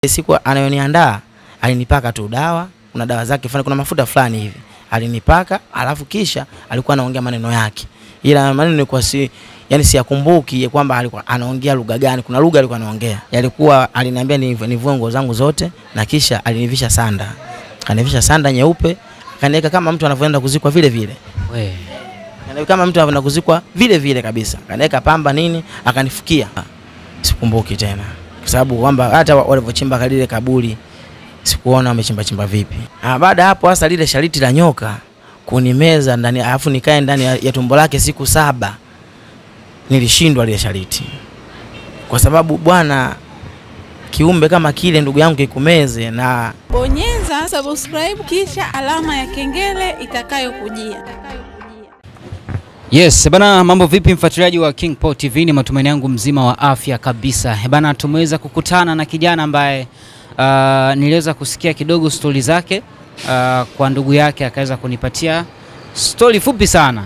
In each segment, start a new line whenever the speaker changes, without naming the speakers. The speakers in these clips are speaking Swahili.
Siku anayoniandaa alinipaka tu dawa, kuna dawa zake fulani, kuna mafuta fulani hivi. Alinipaka, alafu kisha alikuwa anaongea maneno yake. Ila maneno ni kwa yani siyakumbuki kwamba alikuwa anaongea lugha gani. Kuna lugha alikuwa anaongea. Yalikuwa aliniambia nivue nguo zangu zote na kisha alinivisha sanda. Kanivisha sanda nyeupe, akaniweka kama mtu anavyoenda kuzikwa vile vile. Kama mtu anavyoenda kuzikwa vile vile kabisa. Kaniweka pamba nini, akanifukia. Sikumbuki tena. Kwa sababu kwamba hata walipochimba kalile kaburi sikuona wamechimba vipi. Baada hapo hasa lile shariti la nyoka kunimeza ndani, alafu nikae ndani ya tumbo lake siku 7. Nilishindwa lile shariti. Kwa sababu bwana, kiumbe kama kile ndugu yangu kikumeze, na
bonyeza subscribe kisha alama ya kengele itakayokujia.
Yes, bana, mambo vipi mfuatiliaji wa KingPower TV? Ni matumaini yangu mzima wa afya kabisa. Bana, tumeweza kukutana na kijana ambaye niliweza kusikia kidogo story zake kwa ndugu yake, akaweza kunipatia story fupi sana.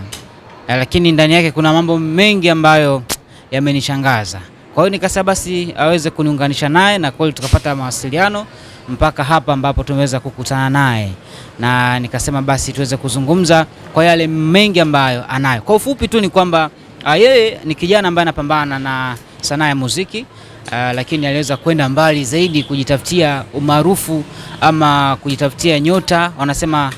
Lakini ndani yake kuna mambo mengi ambayo yamenishangaza. Kwa hiyo nikasema basi aweze kuniunganisha naye, na kweli tukapata mawasiliano mpaka hapa ambapo tumeweza kukutana naye. Na nikasema basi tuweze kuzungumza kwa yale mengi ambayo anayo. Kwa ufupi tu ni kwamba yeye ni kijana ambaye anapambana na sanaa ya muziki, lakini aliweza kwenda mbali zaidi kujitafutia umaarufu ama kujitafutia nyota, wanasema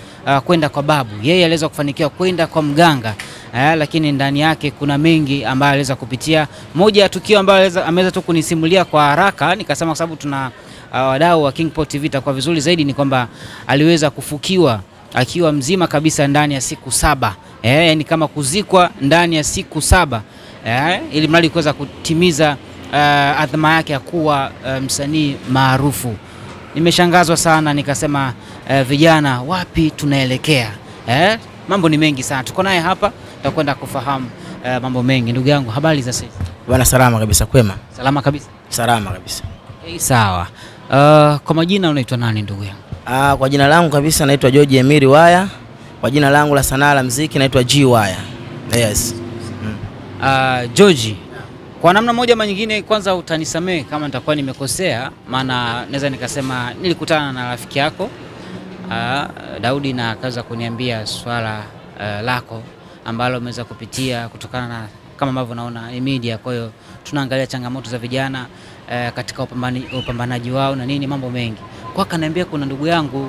kwenda kwa babu. Yeye aliweza kufanikiwa kwenda kwa mganga. Lakini ndani yake kuna mengi ambayo aliweza kupitia. Moja ya tukio ambayo ameweza tu kunisimulia kwa haraka, nikasema kwa sababu tuna wadau wa KingPower TV itakuwa vizuri zaidi, ni kwamba aliweza kufukiwa akiwa mzima kabisa ndani ya siku 7. Yani kama kuzikwa ndani ya siku 7. Ili mradi kuweza kutimiza adhima yake ya kuwa msanii maarufu. Nimeshangazwa sana, nikasema vijana wapi tunaelekea? Mambo ni mengi sana. Tuko naye hapa, tutakwenda kufahamu mambo mengi. Ndugu yangu, habari za sasa?
Bwana, salama kabisa. Kwema?
Salama kabisa.
Salama kabisa.
Sawa. Kwa majina unaitwa nani ndugu yangu?
Kwa jina langu kabisa naitwa George Emiri Waya. Kwa jina langu la sanaa la muziki naitwa G Waya. Yes.
George, kwa namna moja ama nyingine, kwanza utanisamee kama nitakuwa nimekosea, maana naweza nikasema nilikutana na rafiki yako Daudi, na akaweza kuniambia swala lako ambalo umeweza kupitia kutokana na kama ambavyo naona media. Kwa hiyo tunaangalia changamoto za vijana katika upambanaji wao na nini, mambo mengi. Kwa kaniambia kuna ndugu yangu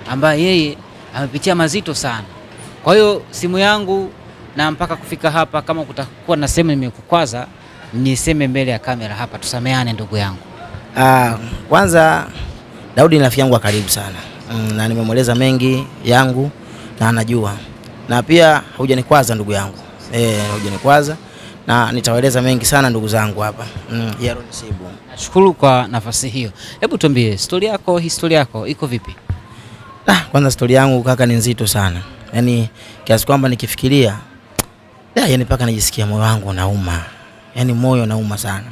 ambaye yeye amepitia mazito sana. Kwa hiyo simu yangu na mpaka kufika hapa, kama kutakuwa na sehemu nimekukwaza, niseme mbele ya kamera hapa, tusameane ndugu yangu.
Kwanza Daudi ni rafiki yangu wa karibu sana. Na nimemweleza mengi yangu na anajua. Na pia hujanikwaza ndugu yangu. Hujanikwaza, na nitawaeleza mengi sana ndugu zangu hapa. Sibu.
Nashukuru kwa nafasi hiyo. Hebu tuambie story yako, historia yako iko vipi?
Kwanza story yangu kaka ni nzito sana. Yaani kiasi kwamba nikifikiria yani mpaka najisikia moyo wangu unauma. Yaani moyo unauma sana.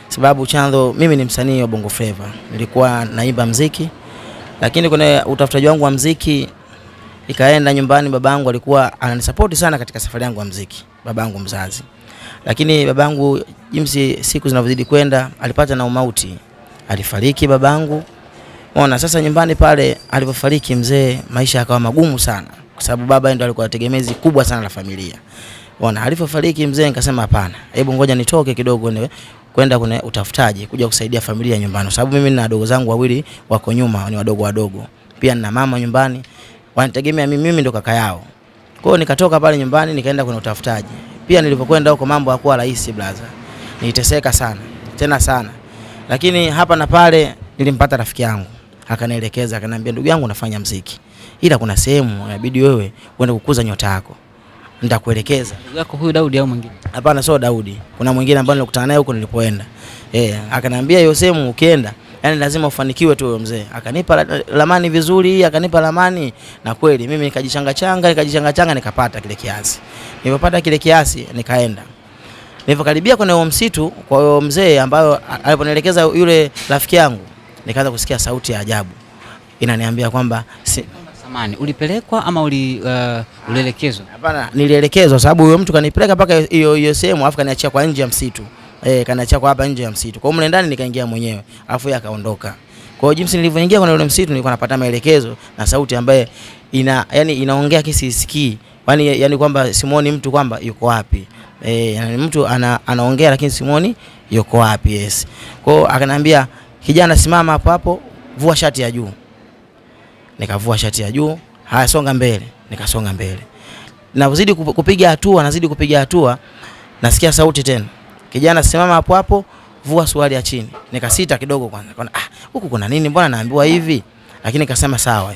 Sababu chanzo mimi ni msanii wa Bongo Flava. Nilikuwa naimba muziki, lakini kuna utafutaji wangu wa muziki ikaenda nyumbani. Babangu alikuwa ananisupport sana katika safari yangu ya muziki, babangu mzazi. Lakini babangu jinsi siku zinavyozidi kwenda alipata na umauti. Alifariki babangu. Unaona, sasa nyumbani pale alipofariki mzee, maisha yakawa magumu sana, kwa sababu baba ndiye alikuwa tegemezi kubwa sana la familia. Unaona, alipofariki mzee nikasema hapana, hebu ngoja nitoke kidogo kwenda kuna utafutaji kuja kusaidia familia nyumbani, kwa sababu mimi nina wadogo zangu wawili wako nyuma, ni wadogo. Pia nina mama nyumbani, wanitegemea mimi ndo kaka yao. Kwa hiyo nikatoka pale nyumbani nikaenda kuna utafutaji. Pia nilipokwenda huko mambo hayakuwa rahisi brother. Niliteseka sana, tena sana. Lakini hapa na pale nilimpata rafiki yangu. Akanielekeza, akaniambia ndugu yangu nafanya muziki, ila kuna sehemu inabidi wewe uende kukuza nyota yako. Nitakuelekeza.
Ndugu yako huyu Daudi au mwingine?
Hapana, sio Daudi. Kuna mwingine ambaye nilikutana naye huko nilipoenda. Akaniambia hiyo sehemu ukienda, yani lazima ufanikiwe tu wewe mzee. Akanipa ramani vizuri, akanipa ramani, na kweli mimi nikajichanga nikapata kile kiasi. Nilipopata kile kiasi nikaenda. Nilipokaribia kwenye msitu kwa huyo mzee ambaye aliponielekeza yule rafiki yangu, nikaanza kusikia sauti ya ajabu. Inaniambia kwamba
samani, ulipelekwa ama ulielekezwa?
Hapana, nilielekezwa sababu huyo mtu kanipeleka mpaka hiyo sehemu afu kaniachia kwa nje ya msitu. Kaniachia kwa hapa nje ya msitu. Kwa hiyo mle ndani nikaingia mwenyewe. Afu yeye akaondoka. Kwa hiyo jinsi nilivyoingia kwenye ule msitu nilikuwa napata maelekezo na sauti ambaye inaongea kisisikii. Yani kwamba simuoni mtu kwamba yuko wapi. Yani mtu anaongea lakini simuoni yuko wapi. Yes. Kwa hiyo akaniambia, kijana simama hapo hapo, vua shati ya juu. Nikavua shati ya juu, haya songa mbele. Nikasonga mbele. Nazidi kupiga hatua, nasikia sauti tena. Kijana simama hapo hapo, vua suruali ya chini. Nikasita kidogo kwanza. Huku kuna nini? Mbona naambiwa hivi? Lakini nikasema sawa.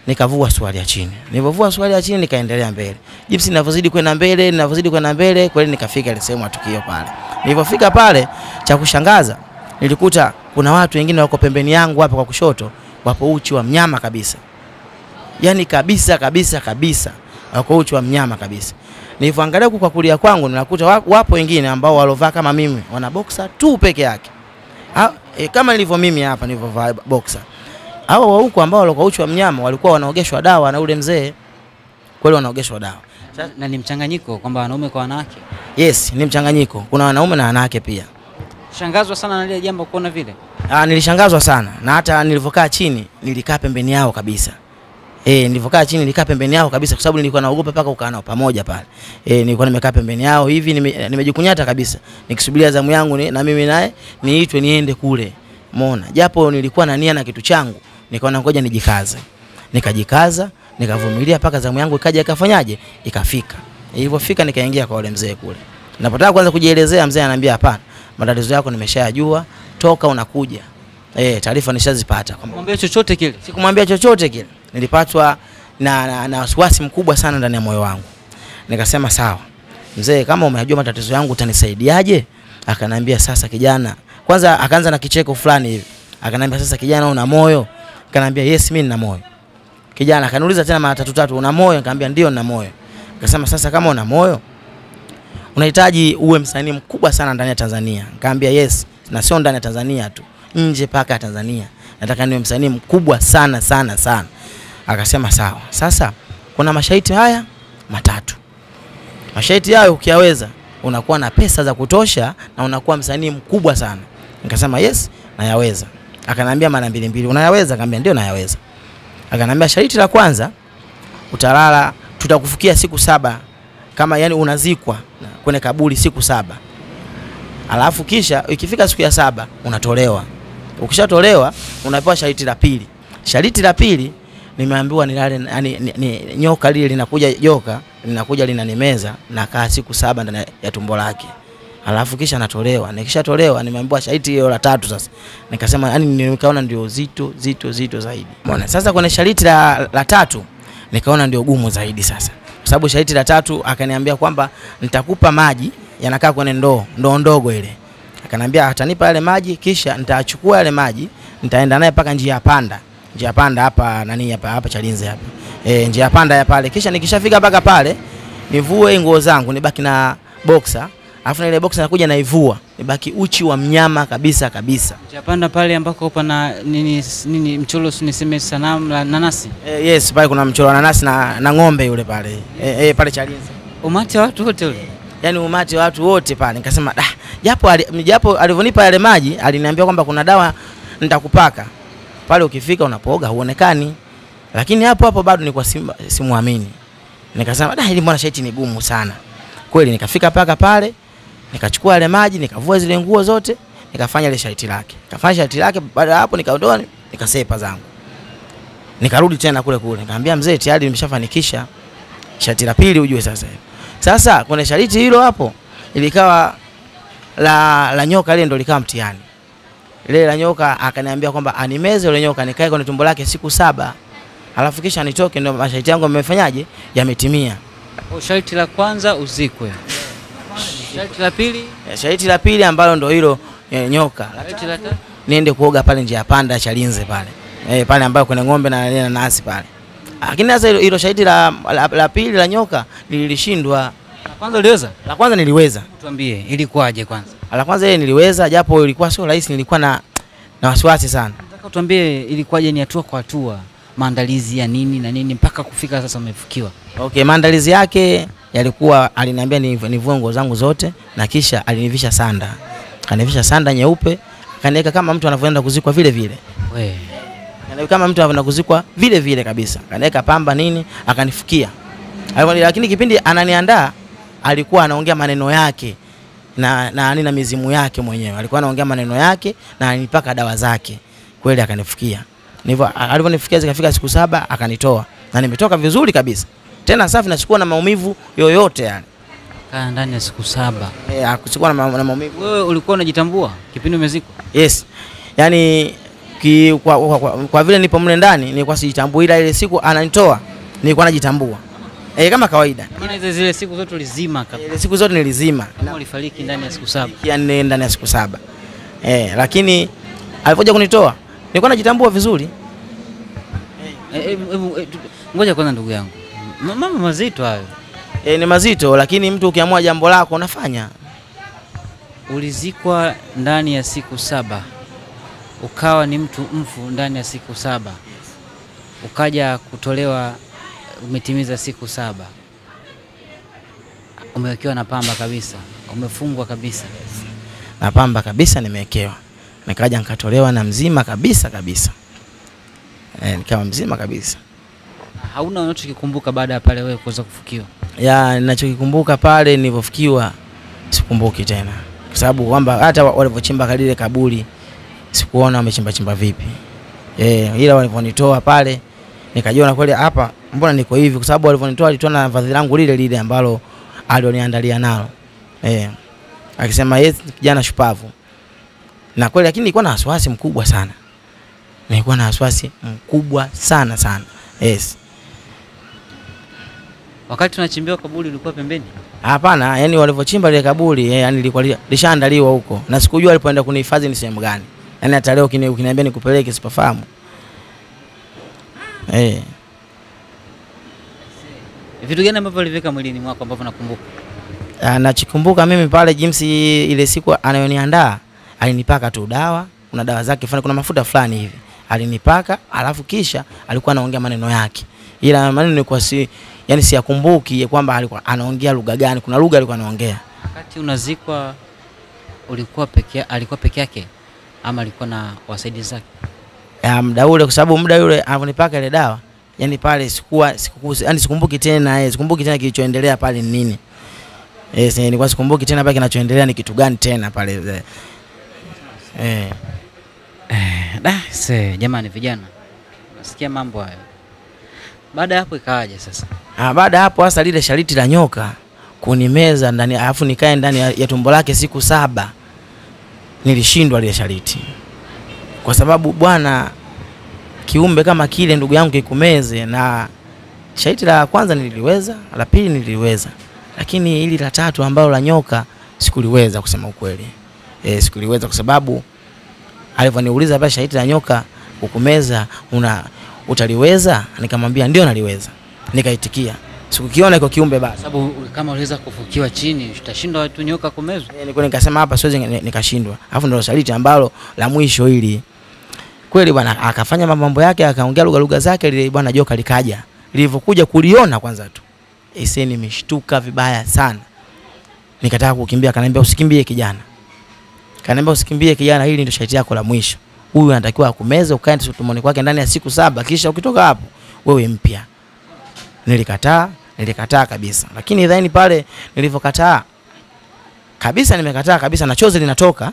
Nikavua suruali ya chini. Nilipovua suruali ya chini nikaendelea mbele. Jinsi ninavyozidi kwenda mbele, kweli nikafika ile sehemu ya tukio pale. Nilipofika pale, cha kushangaza nilikuta kuna watu wengine wako pembeni yangu hapa kwa kushoto, wapo uchi wa mnyama kabisa. Yani kabisa. Wako uchi wa mnyama kabisa. Nilipoangalia huko kwa kulia kwangu ninakuta wapo wengine ambao walovaa kama mimi, wana boxer tu peke yake. Kama nilivyo mimi hapa nilivyovaa boxer. Hao wa huko ambao walikuwa uchi wa mnyama walikuwa wanaogeshwa dawa na ule mzee. Kweli wanaogeshwa dawa.
Na ni mchanganyiko kwamba wanaume kwa wanawake?
Yes, ni mchanganyiko. Kuna wanaume na wanawake pia.
Shangazwa sana na ile jambo kuona vile?
Nilishangazwa sana, na hata nilivokaa chini nilikaa pembeni yao kabisa. Nilivokaa chini nilikaa pembeni yao kabisa kwa sababu nilikuwa naogopa paka kukaa nao pamoja pale. Nilikuwa nimekaa pembeni yao hivi nimejikunyata kabisa. Nikisubiria zamu yangu na mimi naye niitwe niende kule. Umeona? Japo nilikuwa na nia na kitu changu, nikaona ngoja nijikaze. Nikajikaza, nikavumilia paka zamu yangu ikaja ikafanyaje? Ikafika. Ilipofika nikaingia kwa yule mzee kule. Ninapotaka kwanza kujielezea, mzee ananiambia hapana, matatizo yako nimeshayajua, toka unakuja. Taarifa nishazipata.
Kumwambia chochote kile?
Sikumwambia chochote kile. Nilipatwa na wasiwasi mkubwa sana ndani ya moyo wangu. Nikasema sawa, mzee, kama umejua matatizo yangu utanisaidiaje? Akanambia, sasa kijana, kwanza akaanza na kicheko fulani hivi. Akanambia, sasa kijana, una moyo? Akanambia, yes, mimi nina moyo. Kijana akaniuliza tena mara tatu, una moyo? Nikamwambia ndio nina moyo. Akasema, sasa kama una moyo unahitaji uwe msanii mkubwa sana ndani ya Tanzania. Nikamwambia yes, na sio ndani ya Tanzania tu, nje paka Tanzania. Nataka niwe msanii mkubwa sana. Akasema sawa. Sasa kuna masharti haya matatu. Masharti hayo ukiyaweza unakuwa na pesa za kutosha na unakuwa msanii mkubwa sana. Nikasema yes, nayaweza. Akanambia mara mbili, unayaweza? Nikamwambia ndio nayaweza. Akanambia sharti la kwanza, utalala, tutakufukia siku 7 kama yani unazikwa kwenye kaburi siku 7. Alafu kisha ikifika siku ya 7 unatolewa. Ukishatolewa unapewa sharti la pili. Sharti la pili nimeambiwa nilale ni nyoka lile linakuja linanimeza na kaa siku 7 ndani ya tumbo lake. Alafu kisha natolewa. Nikishatolewa nimeambiwa sharti hilo la tatu sasa. Nikasema yani nikaona ndio zito zaidi. Umeona? Sasa kwenye sharti la tatu nikaona ndio gumu zaidi sasa. Kwa sababu sharti la tatu akaniambia kwamba nitakupa maji yanakaa kwenye ndoo ndogo ile. Akaniambia atanipa yale maji kisha nitachukua yale maji nitaenda naye paka njia panda hapa hapa Chalinze hapa. Njia panda ya pale. Kisha nikishafika paka pale nivue nguo zangu nibaki na boxer. Alafu ile boxer nakuja naivua nibaki uchi wa mnyama kabisa.
Njia panda pale ambako upa na nini mchoro niseme sanamu la nanasi.
Yes, pale kuna mchoro wa nanasi na ng'ombe yule pale. Pale Chalinze.
Umati wa watu wote ule.
Yaani umati wa watu wote pale. Nikasema japo alivyonipa yale maji aliniambia kwamba kuna dawa nitakupaka. Pale ukifika unapooga huonekani. Lakini hapo bado nilikuwa simuamini. Nikasema hili mbona sharti ni gumu sana. Kweli nikafika paka pale, nikachukua yale maji, nikavua zile nguo zote, nikafanya ile sharti lake. Baada hapo nikaondoa, nikasepa zangu. Nikarudi tena kule. Nikamwambia mzee, tayari nimeshafanikisha sharti la pili ujue sasa. Sasa kuna sharti hilo hapo ilikawa la nyoka ile ndio likawa mtihani. Ile la nyoka akaniambia kwamba animeze ile nyoka nikae kwenye tumbo lake siku 7. Alafu kisha nitoke, ndio masharti yangu yamefanyaje? Yametimia.
Sharti la kwanza uzikwe. Sharti la pili?
Sharti la pili ambalo ndio hilo nyoka.
Sharti la tatu
niende kuoga pale njia panda ya Chalinze pale. Pale ambapo kuna ng'ombe na nasi pale. Lakini sasa hilo sharti la pili la nyoka nilishindwa.
La kwanza uliweza?
La kwanza niliweza.
Tuambie ilikuwaje kwanza?
La kwanza ile niliweza japo ilikuwa sio rahisi, nilikuwa na wasiwasi sana.
Nataka tuambie ilikuwaje, ni hatua kwa hatua, maandalizi ya nini na nini mpaka kufika sasa umefikiwa.
Okay, maandalizi yake yalikuwa aliniambia nivue nguo zangu zote na kisha alinivisha sanda. Kanivisha sanda nyeupe, akaniweka kama mtu anavyoenda kuzikwa vile vile. Kama mtu anavyoenda kuzikwa vile vile kabisa. Akaniweka pamba nini, akanifukia. Lakini kipindi ananiandaa alikuwa anaongea maneno yake na mizimu yake mwenyewe. Alikuwa anaongea maneno yake na anipaka dawa zake. Kweli akanifukia. Alivyonifikia zikafika siku 7 akanitoa. Na nimetoka vizuri kabisa. Tena safi, nachukua na maumivu yoyote yani.
Kaa ndani ya siku 7.
Kuchukua na maumivu.
Wewe ulikuwa unajitambua kipindi umezikwa?
Yes. Yaani kwa vile nipo mle ndani nilikuwa sijitambui, ila ile siku ananitoa nilikuwa najitambua. Kama kawaida.
Ina zile siku zote ulizima kabisa.
Ile siku zote nilizima.
Kama ulifariki ndani ya siku 7.
Yaani ndani ya siku 7. Lakini alipokuja kunitoa nilikuwa najitambua vizuri.
Ngoja kwanza ndugu yangu. Mama mazito hayo.
Ni mazito, lakini mtu ukiamua jambo lako unafanya.
Ulizikwa ndani ya siku 7. Ukawa ni mtu mfu ndani ya siku 7. Ukaja kutolewa umetimiza siku 7. Umewekewa na pamba kabisa. Umefungwa kabisa.
Na pamba kabisa nimewekewa. Nikaja nikatolewa na mzima kabisa. Nikawa mzima kabisa.
Hauna unachokikumbuka baada ya pale wewe kuweza kufukiwa?
Ninachokikumbuka pale nilipofukiwa sikumbuki tena. Kwa sababu kwamba hata walipochimba kalile kaburi sikuona wamechimba vipi. Ila waliponitoa pale nikajiona kweli hapa mbona niko hivi, kwa sababu waliponitoa alitoa na vazi langu lile ambalo alioniandalia nalo. Akisema yes, kijana shupavu. Na kweli, lakini nilikuwa na wasiwasi mkubwa sana. Yes.
Wakati tunachimbiwa kaburi ulikuwa pembeni?
Hapana, yani walipochimba ile kaburi yani lilikuwa lishaandaliwa huko. Na sikujua alipoenda kunihifadhi ni sehemu gani. Yani hata leo ukiniambia nikupeleke sipafahamu.
Vitu gani ambavyo aliweka mwilini mwako ambavyo nakumbuka?
Nachikumbuka mimi pale jinsi ile siku anayoniandaa alinipaka tu dawa, kuna dawa zake fulani, kuna mafuta fulani hivi. Alinipaka, alafu kisha alikuwa anaongea maneno yake. Ila maneno nilikuwa siyakumbuki kwamba alikuwa anaongea lugha gani. Kuna lugha alikuwa anaongea.
Wakati unazikwa alikuwa peke yake ama alikuwa na wasaidizi zake?
Muda ule, kwa sababu muda ule alinipaka ile dawa, yani pale sikumbuki tena, kilichoendelea pale ni nini. Nilikuwa sikumbuki tena pale kinachoendelea ni kitu gani tena pale.
Jamani vijana. Nasikia mambo hayo. Baada hapo ikawaje sasa?
Baada hapo hasa lile shariti la nyoka kunimeza ndani, alafu nikae ndani ya tumbo lake siku 7. Nilishindwa lile shariti. Kwa sababu bwana, kiumbe kama kile ndugu yangu kikumeze, na shariti la kwanza niliweza, la pili niliweza. Lakini hili la 3 ambalo la nyoka sikuliweza kusema ukweli. Sikuliweza kwa sababu alivyoniuliza pale shariti la nyoka kukumeza utaliweza? Nikamwambia ndio naliweza. Nikaitikia. Sikukiona iko kiumbe basi.
Sababu kama uliweza kufukiwa chini, utashindwa watu nyoka kumezwa.
Nilikuwa nikasema hapa siwezi nikashindwa. Alafu ndio shariti ambalo la mwisho hili. Kweli bwana akafanya mambo yake, akaongea lugha zake, lile bwana joka likaja. Lilivyokuja kuliona kwanza tu, nimeshtuka vibaya sana. Nikataka kukimbia, akaniambia usikimbie kijana. Hili ndio shariti yako la mwisho. Huyu anatakiwa akumeze, ukae tumboni kwake ndani ya siku 7, kisha ukitoka hapo wewe mpya. Nilikataa kabisa. Lakini dhani pale nilivyokataa kabisa, nimekataa kabisa, na chozi linatoka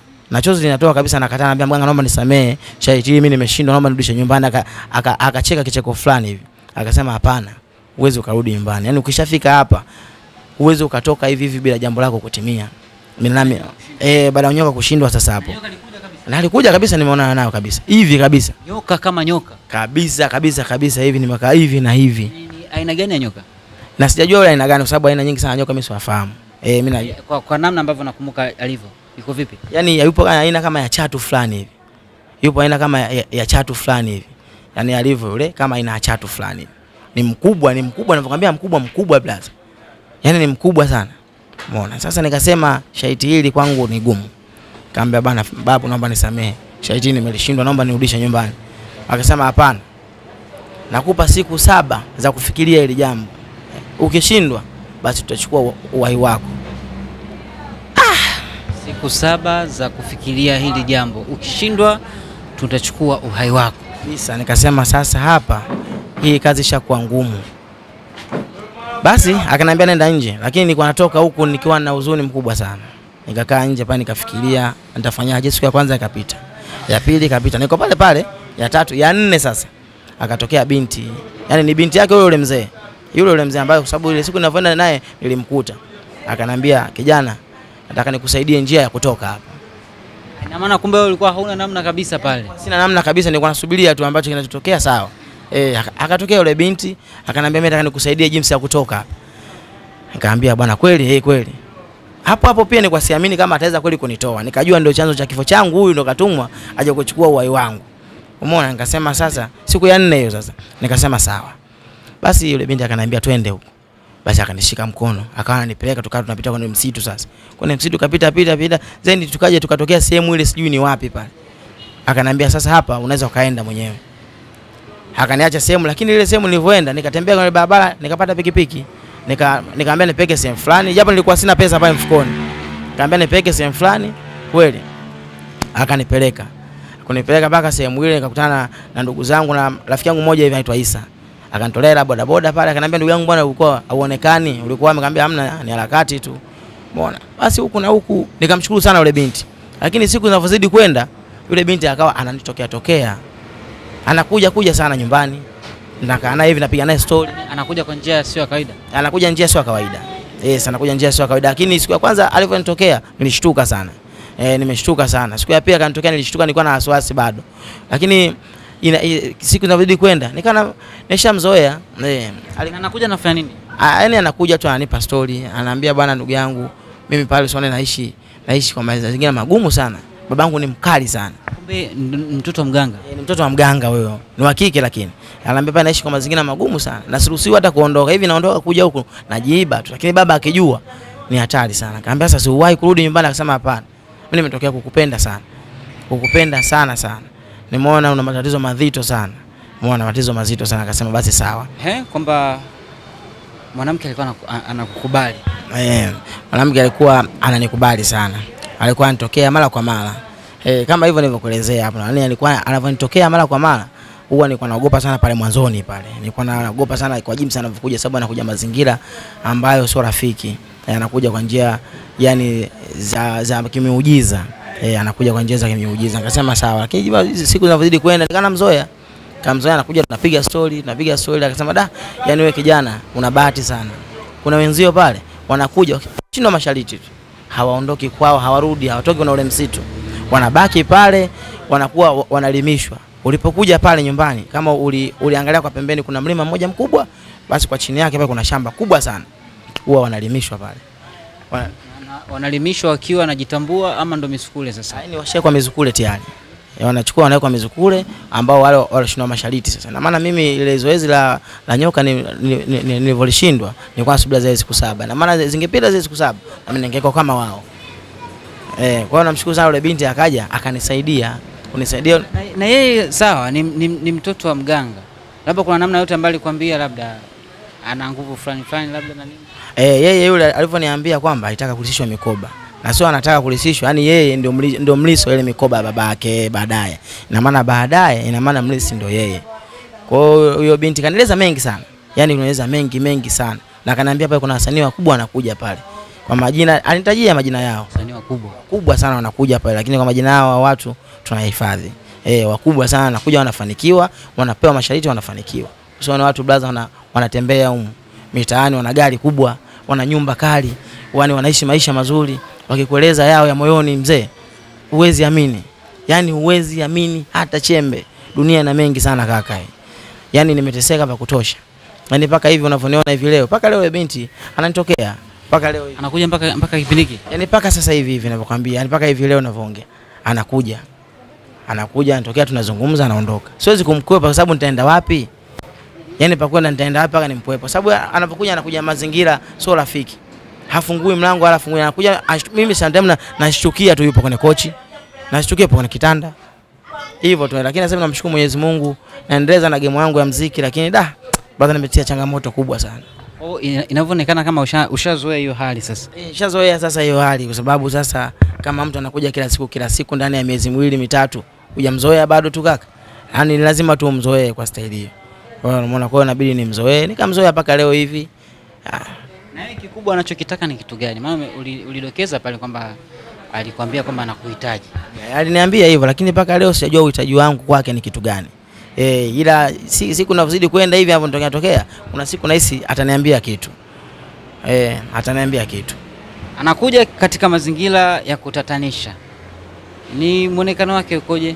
kabisa. Nakataa, naambia mganga naomba nisamee, shariti mimi nimeshindwa, naomba nirudishe nyumbani. Akacheka kicheko fulani hivi. Akasema hapana, uweze ukarudi nyumbani. Yaani ukishafika hapa uweze ukatoka hivi bila jambo lako kutimia. Mimi nami baada ya nyoka kushindwa sasa hapo. Na alikuja kabisa, nimeonana nayo kabisa. Hivi kabisa.
Nyoka kama nyoka.
Kabisa hivi, nimekaa hivi na hivi.
Ni aina gani ya nyoka?
Na sijajua ile aina gani kwa sababu aina nyingi sana nyoka mimi siwafahamu. Mimi
kwa namna ambavyo nakumbuka alivyo. Iko vipi?
Yaani yupo aina kama ya chatu fulani hivi. Yupo aina kama ya chatu fulani hivi. Yaani alivyo yule kama aina ya chatu fulani hivi. Ni mkubwa ninavyokuambia, mkubwa blaza. Yaani ni mkubwa sana. Umeona? Sasa nikasema shariti hili kwangu ni gumu. Kaambia bana babu naomba nisamee. Shariti nimelishindwa, naomba nirudishe nyumbani. Akasema hapana. Nakupa siku 7 za kufikiria hili jambo. Ukishindwa basi tutachukua uhai wako.
siku 7 za kufikiria hili jambo. Ukishindwa tutachukua uhai wako.
Bisa nikasema sasa hapa hii kazi ishakuwa ngumu. Basi akaniambia nenda nje, lakini nilikuwa natoka huku nikiwa na huzuni mkubwa sana. Nikakaa nje pale nikafikiria nitafanyaje. Siku ya kwanza ikapita, ya pili ikapita, niko pale pale, ya tatu, ya nne sasa akatokea binti. Yaani ni binti yake yule mzee. Yule mzee ambaye kwa sababu ile siku ninavyoenda naye nilimkuta. Akanambia, "Kijana, nataka nikusaidie njia ya kutoka hapa."
Ina maana kumbe wewe ulikuwa hauna namna kabisa pale.
Sina namna kabisa, nilikuwa nasubiria tu ambacho kinachotokea sawa. Akatokea yule binti, akanambia, "Mimi nataka nikusaidie jinsi ya kutoka hapa." Nikamwambia, "Bwana kweli?" Kweli. Hapo pia nilikuwa siamini kama ataweza kweli kunitoa. Nikajua ndio chanzo cha kifo changu, huyu ndo katumwa aje kuchukua uhai wangu. Umeona, nikasema sasa siku ya 4 hiyo sasa. Nikasema sawa. Basi yule binti akanambia twende huko. Basi akanishika mkono, akawa ananipeleka tukawa tunapita kwenye msitu sasa. Kwenye msitu pita. Then tukaje tukatokea sehemu ile sijui ni wapi pale. Akanambia sasa hapa unaweza ukaenda mwenyewe. Akaniacha sehemu, lakini ile sehemu nilivyoenda nikatembea kwenye barabara nikapata pikipiki. Nikamwambia nipeke sehemu fulani, japo nilikuwa sina pesa pale mfukoni. Nikamwambia nipeke sehemu fulani, kweli. Akanipeleka. Kunipeleka mpaka sehemu ile nikakutana na ndugu zangu na rafiki yangu mmoja hivi anaitwa Isa. Akanitolea la bodaboda pale, akanambia, "Ndugu yangu bwana ulikuwa hauonekani, ulikuwa." Nikamwambia hamna, ni harakati tu. Umeona? Basi huku na huku nikamshukuru sana yule binti. Lakini siku zinavyozidi kwenda, yule binti akawa ananitokea. Anakuja sana nyumbani. Nakaa naye hivi napiga naye story.
Anakuja kwa njia sio ya kawaida.
Anakuja njia sio ya kawaida. Anakuja njia sio ya kawaida. Lakini siku ya kwanza alivyonitokea nilishtuka sana. Nimeshtuka sana. Siku ya pili akanitokea nilishtuka, nilikuwa na wasiwasi bado. Lakini siku zinazidi kwenda nikana nishamzoea.
Anakuja anafanya nini?
Yaani anakuja tu ananipa story, ananiambia, "Bwana ndugu yangu, mimi pale Usone naishi kwa mazingira magumu sana. Babangu ni mkali sana."
Kumbe mtoto wa mganga.
Ni mtoto wa mganga huyo. Ni wa kike lakini. Ananiambia pale naishi kwa mazingira magumu sana. Na siruhusiwi hata kuondoka. Hivi naondoka kuja huku najiiba tu. Lakini baba akijua ni hatari sana. Akamwambia, "Sasa uwahi kurudi nyumbani." Akasema, "Hapana. Mimi nimetokea kukupenda sana. Kukupenda sana sana. Nimeona una matatizo mazito sana." Muona matatizo mazito sana. Akasema basi sawa.
Kwamba mwanamke alikuwa anakukubali.
Mwanamke alikuwa ananikubali sana. Alikuwa anatokea mara kwa mara. Kama hivyo nilivyokuelezea hapo. Yaani alikuwa anavyonitokea mara kwa mara, huwa nilikuwa naogopa sana pale mwanzoni pale. Nilikuwa naogopa sana kwa jinsi anavyokuja, sababu anakuja mazingira ambayo sio rafiki. Anakuja kwa njia yani za kimiujiza. Anakuja kwa njia za kimiujiza. Nikasema sawa. Lakini siku zinazozidi kwenda nikana mzoea. Kamzoea anakuja tunapiga story. Akasema, "Da, yani wewe kijana una bahati sana. Kuna wenzio pale wanakuja chini mashariti tu. Hawaondoki kwao, hawarudi, hawatoki na ule msitu. Wanabaki pale, wanakuwa wanalimishwa. Ulipokuja pale nyumbani, kama uliangalia kwa pembeni kuna mlima mmoja mkubwa, basi kwa chini yake pale kuna shamba kubwa sana. Huwa wanalimishwa pale."
Wanalimishwa wakiwa wanajitambua ama ndo misukule sasa?
Yaani washakuwa misukule tayari. Wanachukua wanaweka misukule ambao wale walishindwa mashariti sasa. Na maana mimi ile zoezi la nyoka nilivyolishindwa nilikuwa nasubiri zile siku 7. Na maana zingepita zile siku 7 na mimi ningekuwa kama wao. Kwa hiyo namshukuru sana yule binti akaja akanisaidia. Kunisaidia
na yeye sawa ni mtoto wa mganga. Labda kuna namna yote ambayo alikwambia labda ana nguvu fulani labda na nini?
Yeye yule alivyoniambia kwamba alitaka kulisishwa mikoba. Na sio anataka kulisishwa, yani yeye ndio mliso ile mikoba ya babake baadaye. Ina maana baadaye ina maana mlisi ndio yeye. Kwa hiyo huyo binti kanieleza mengi sana. Yaani kunieleza mengi sana. Na akaniambia pale kuna wasanii wakubwa wanakuja pale. Kwa majina alinitajia majina yao.
Wasanii
wakubwa sana wanakuja pale, lakini kwa majina yao wa watu tunahifadhi. Wakubwa sana wanakuja wanafanikiwa, wanapewa mashariti wanafanikiwa. Usione watu blaza wanatembea huko mitaani, wana gari kubwa, wana nyumba kali, wanaishi maisha mazuri. Wakikueleza yao ya moyoni mzee, huwezi amini. Yaani huwezi amini hata chembe. Dunia ina mengi sana kaka. Yaani nimeteseka pa kutosha. Yaani paka hivi unavyoniona hivi leo, paka leo binti ananitokea. Paka leo hivi.
Anakuja mpaka kipindi hiki.
Yaani paka sasa hivi ninavyokuambia, yaani paka hivi leo ninavyoongea. Anakuja anatokea, tunazungumza, anaondoka. Siwezi kumkwepa kwa sababu nitaenda wapi? Yaani pakwenda nitaenda wapi paka nimkwepa? Kwa sababu anapokuja mazingira sio rafiki. Hafungui mlango wala afungui, anakuja mimi sometimes nashtukia tu yupo kwenye kochi. Nashtukia yupo kwenye kitanda. Hivyo tu, lakini sasa namshukuru Mwenyezi Mungu, naendeleza na game yangu ya muziki, lakini bado nimetia changamoto kubwa sana.
Oh, inavyoonekana kama ushazoea hiyo hali sasa.
Nishazoea sasa hiyo hali kwa sababu sasa kama mtu anakuja kila siku ndani ya miezi 2-3 hujamzoea bado tu kaka. Yaani lazima tu umzoee kwa staili hiyo. Kwa hiyo unaona, kwa hiyo inabidi nimzoee, nikamzoea mpaka leo hivi.
Na yeye kikubwa anachokitaka ni kitu gani? Maana ulidokeza pale kwamba alikwambia kwamba anakuhitaji.
Aliniambia hivyo lakini mpaka leo sijajua uhitaji wangu kwake ni kitu gani. Ila siku navozidi kwenda hivi hapo tokea kuna siku nahisi ataniambia kitu. Ataniambia kitu.
Anakuja katika mazingira ya kutatanisha. Ni muonekano wake ukoje?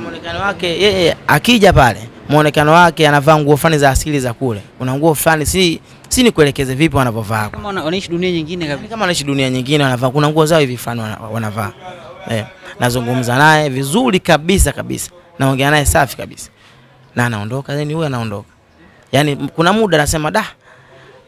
Muonekano wake yeye akija pale, muonekano wake anavaa nguo fulani za asili za kule. Kuna nguo fulani si nikuelekeze vipi wanapovaa.
Kama wanaishi dunia nyingine kabisa.
Kama wanaishi dunia nyingine wanavaa, kuna nguo zao hivi fulani wanavaa. Nazungumza naye vizuri kabisa. Naongea naye safi kabisa. Na anaondoka, yani huyu anaondoka. Yaani kuna muda anasema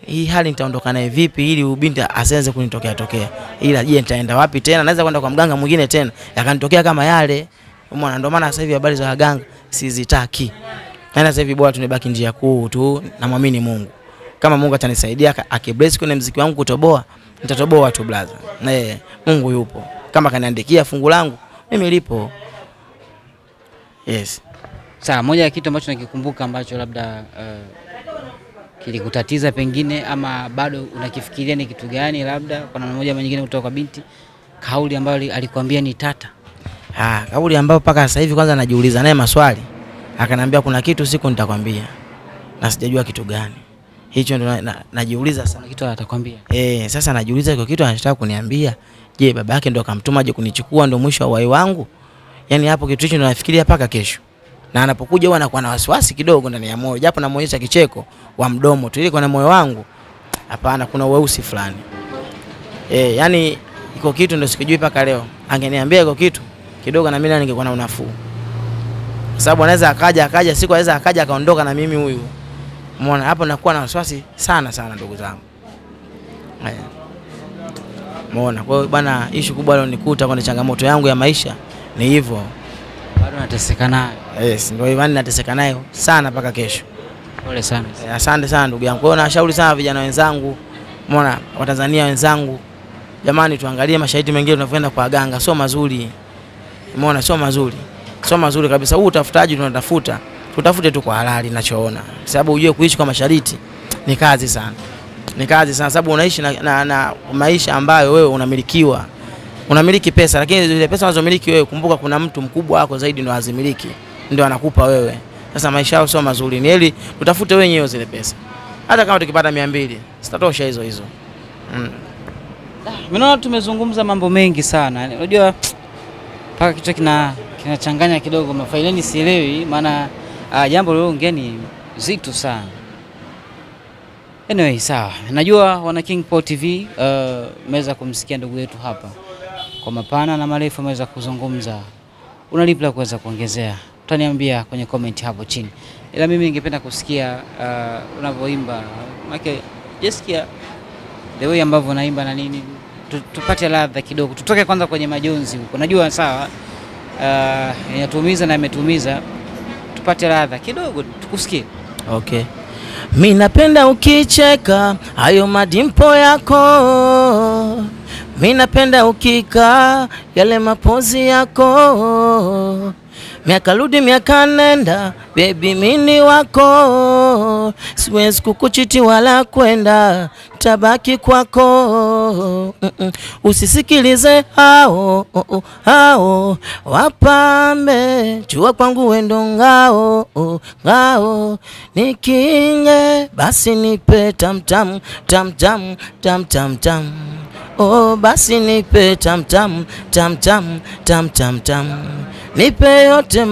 hii hali nitaondoka naye vipi ili ubinti asianze kunitokea. Ila je, nitaenda wapi tena? Naweza kwenda kwa mganga mwingine tena yakanitokea kama yale. Umeona, ndio maana sasa hivi habari za waganga sizitaki. Yaani sasa hivi bora tunibaki njia kuu tu na muamini Mungu. Kama Mungu atanisaidia akibless kwenye muziki wangu kutoboa, nitatoboa tu blaza. Mungu yupo. Kama kaniandikia fungu langu, mimi lipo. Yes.
Sawa, moja ya kitu ambacho nakikumbuka ambacho labda kilikutatiza pengine ama bado unakifikiria ni kitu gani, labda kwa namna moja ama nyingine kutoka kwa binti, kauli ambayo alikwambia ni tata?
Kauli ambayo paka sasa hivi kwanza najiuliza naye maswali. Akaniambia kuna kitu siku nitakwambia. Na sijajua kitu gani. Hicho ndo najiuliza sana.
Kitu atakwambia.
Sasa najiuliza iko kitu anataka kuniambia. Je, baba yake ndo akamtuma je kunichukua ndo mwisho wa uhai wangu? Yaani hapo kitu hicho ndo nafikiria paka kesho. Na anapokuja huwa anakuwa na wasiwasi kidogo ndani ya moyo. Japo namuonyesha kicheko wa mdomo tu, ile kwa moyo wangu hapana, kuna weusi fulani. Yaani iko kitu ndo sikijui paka leo. Angeniambia iko kitu kidogo na mimi ningekuwa na unafuu. Kwa sababu anaweza akaja siku anaweza akaja akaondoka na mimi huyu. Umeona hapo nakuwa na wasiwasi sana ndugu zangu. Umeona, kwa hiyo bwana issue kubwa leo nikuta kwa changamoto yangu ya maisha ni hivyo.
Bado nateseka nayo.
Yes, ndio hivyo nateseka nayo sana mpaka kesho.
Pole sana.
Asante sana ndugu yangu. Kwa hiyo nashauri sana vijana wenzangu, umeona, Watanzania wenzangu, jamani tuangalie mashaiti mengine tunavyoenda kwa waganga sio mazuri. Umeona, sio mazuri kabisa. Huu utafutaji tunatafuta, tutafute tu kwa halali ninachoona. Sababu ujue kuishi kwa mashariti ni kazi sana. Sababu unaishi na maisha ambayo wewe unamilikiwa. Unamiliki pesa, lakini zile pesa unazomiliki wewe, kumbuka kuna mtu mkubwa wako zaidi ndo azimiliki, ndio anakupa wewe. Sasa maisha yao sio mazuri. Ni heri tutafute wenyewe zile pesa. Hata kama tukipata 200, sitatosha hizo.
Mimi naona tumezungumza mambo mengi sana. Unajua paka kichwa kinachanganya kidogo, mafaileni sielewi maana jambo leo ngeni zito sana. Anyway, sawa. Najua wana Kingport TV mmeweza kumsikia ndugu yetu hapa. Kwa mapana na marefu mmeweza kuzungumza. Una lipi la kuweza kuongezea? Utaniambia kwenye comment hapo chini. Ila mimi ningependa kusikia unavyoimba. Maana jisikia the way ambavyo unaimba na nini. Tupate ladha kidogo. Tutoke kwanza kwenye majonzi huko. Najua sawa. Inatuumiza na imetuumiza. Tupate ladha kidogo tukusikie.
Okay. Mimi napenda ukicheka hayo madimpo yako. Mimi napenda ukika yale mapozi yako. Miaka rudi miaka nenda, baby mini wako. Siwezi kukuchiti wala kwenda, tabaki kwako. Usisikilize hao wapambe, jua kwangu wendo ngao. Nikinge basi nipe tam tam. Oh basi nipe tam tam. Nipe yote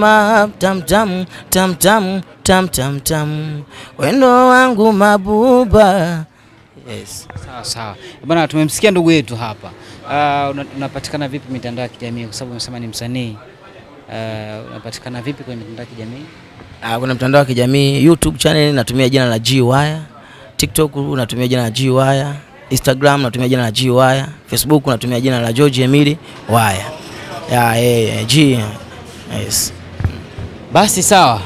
tam. Wendo wangu mabuba. Yes.
Sawa. Bwana, tumemsikia ndugu yetu hapa. Unapatikana vipi mitandao ya kijamii kwa sababu umesema ni msanii? Unapatikana vipi kwenye mitandao ya kijamii?
Kuna mtandao wa kijamii, YouTube channel natumia jina la G Wire, TikTok natumia jina la G Wire, Instagram natumia jina la G Wire, Facebook natumia jina la George Emily Wire. G. Yes.
Basi sawa.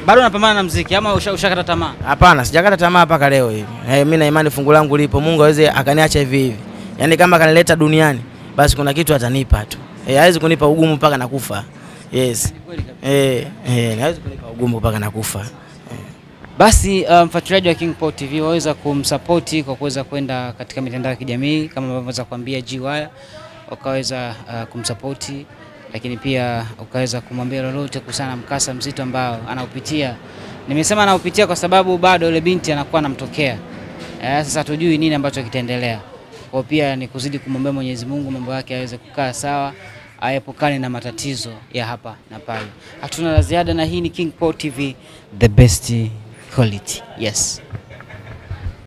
Bado unapambana na muziki ama ushakata tamaa?
Hapana, sijakata tamaa mpaka leo hivi. Mimi na imani fungu langu lipo. Mungu aweze akaniacha hivi hivi. Yaani kama kanileta duniani, basi kuna kitu atanipa tu. Hawezi kunipa ugumu mpaka nakufa. Yes. Hawezi kunipa ugumu mpaka nakufa.
Basi mfuatiliaji wa King Paul TV waweza kumsupport kwa kuweza kwenda katika mitandao ya kijamii kama ambavyo naweza kuambia G-Wire, ukaweza kumsupport, lakini pia ukaweza kumwambia lolote kuhusiana na mkasa mzito ambao anaupitia. Nimesema anaupitia kwa sababu bado yule binti anakuwa anamtokea. Sasa tujui nini ambacho kitaendelea. Kwa pia ni kuzidi kumwombea Mwenyezi Mungu mambo yake aweze kukaa sawa, aepukane na matatizo ya hapa na pale. Hatuna la ziada na hii ni King Paul TV, the best quality. Yes.